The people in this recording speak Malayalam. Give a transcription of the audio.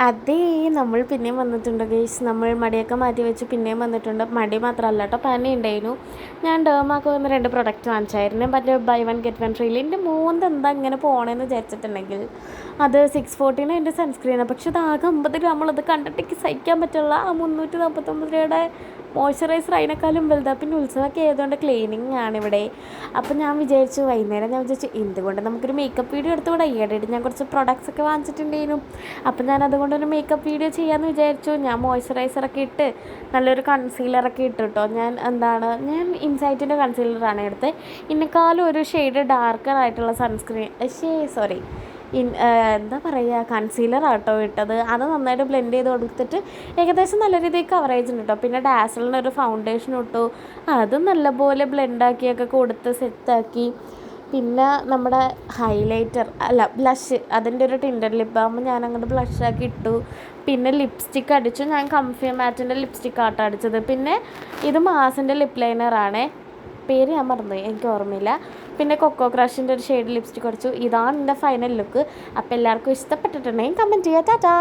അതേ നമ്മൾ പിന്നെയും വന്നിട്ടുണ്ട് ഗൈസ്. നമ്മൾ മടിയൊക്കെ മാറ്റി വെച്ച് പിന്നെയും വന്നിട്ടുണ്ട്. മടി മാത്രമല്ല കേട്ടോ, പനി ഉണ്ടായിരുന്നു. ഞാൻ ഡേമാക്ക് വന്ന് 2 പ്രൊഡക്റ്റ് വാങ്ങിച്ചായിരുന്നു. മറ്റേ ബൈ വൺ ഗെറ്റ് വൺ ഫ്രീയിൽ. എൻ്റെ മോന്ത് എന്താ ഇങ്ങനെ പോകണമെന്ന് വിചാരിച്ചിട്ടുണ്ടെങ്കിൽ അത് 649 എൻ്റെ സൺസ്ക്രീനാണ്. പക്ഷെ അത് ആകെ 50 ഗ്രാമുള്ളത് കണ്ടിട്ട് സഹിക്കാൻ പറ്റുള്ള ആ 349 രൂപയുടെ മോയ്സ്ചറൈസർ അതിനേക്കാളും വലുതാണ്. പിന്നെ ഉത്സവമൊക്കെ ആയതുകൊണ്ട് ക്ലീനിങ് ആണ് ഇവിടെ. അപ്പോൾ ഞാൻ വിചാരിച്ചു വൈകുന്നേരം എന്തുകൊണ്ട് നമുക്കൊരു മേക്കപ്പ് വീഡിയോ എടുത്തുകൂടെ. ഈയിടെയായിട്ട് ഞാൻ കുറച്ച് പ്രൊഡക്ട്സ് ഒക്കെ വാങ്ങിച്ചിട്ടുണ്ടായിരുന്നു. അപ്പം ഞാൻ അതുകൊണ്ടൊരു മേക്കപ്പ് വീഡിയോ ചെയ്യാമെന്ന് വിചാരിച്ചു. ഞാൻ മോയ്സ്ചറൈസറൊക്കെ ഇട്ട് നല്ലൊരു കൺസീലറൊക്കെ ഇട്ടു കേട്ടോ. ഞാൻ ഇൻസൈറ്റിൻ്റെ കൺസീലറാണ് എടുത്തത്. ഇതിനേക്കാളും ഒരു ഷെയ്ഡ് ഡാർക്കർ ആയിട്ടുള്ള സൺസ്ക്രീൻ എന്താ പറയുക, കൺസീലറാട്ടോ ഇട്ടത്. അത് നന്നായിട്ട് ബ്ലെൻഡ് ചെയ്ത് കൊടുത്തിട്ട് ഏകദേശം നല്ല രീതിയിൽ കവറേജ് ഉണ്ട് കേട്ടോ. പിന്നെ ഡാസലിനൊരു ഫൗണ്ടേഷൻ ഇട്ടു, അതും നല്ലപോലെ ബ്ലെൻഡാക്കിയൊക്കെ കൊടുത്ത് സെറ്റാക്കി. പിന്നെ നമ്മുടെ ബ്ലഷ്, അതിൻ്റെ ഒരു ടിൻഡർ ലിപ്പ് ആകുമ്പോൾ ഞാൻ അങ്ങോട്ട് ബ്ലഷാക്കി ഇട്ടു. പിന്നെ ലിപ്സ്റ്റിക്ക് അടിച്ചു. ഞാൻ കംഫി മാറ്റിൻ്റെ ലിപ്സ്റ്റിക്ക് ആട്ടോ അടിച്ചത്. പിന്നെ ഇത് മാസിൻ്റെ ലിപ്പ് ലൈനറാണേ, പേര് ഞാൻ മറന്നുപോയി, എനിക്ക് ഓർമ്മയില്ല. പിന്നെ കൊക്കോ ക്രഷിൻ്റെ ഒരു ഷെയ്ഡ് ലിപ്സ്റ്റിക്ക് അടിച്ചു. ഇതാണ് എൻ്റെ ഫൈനൽ ലുക്ക്. അപ്പോൾ എല്ലാവർക്കും ഇഷ്ടപ്പെട്ടിട്ടുണ്ടെങ്കിൽ കമൻറ്റ് ചെയ്യുക. ടാറ്റാ.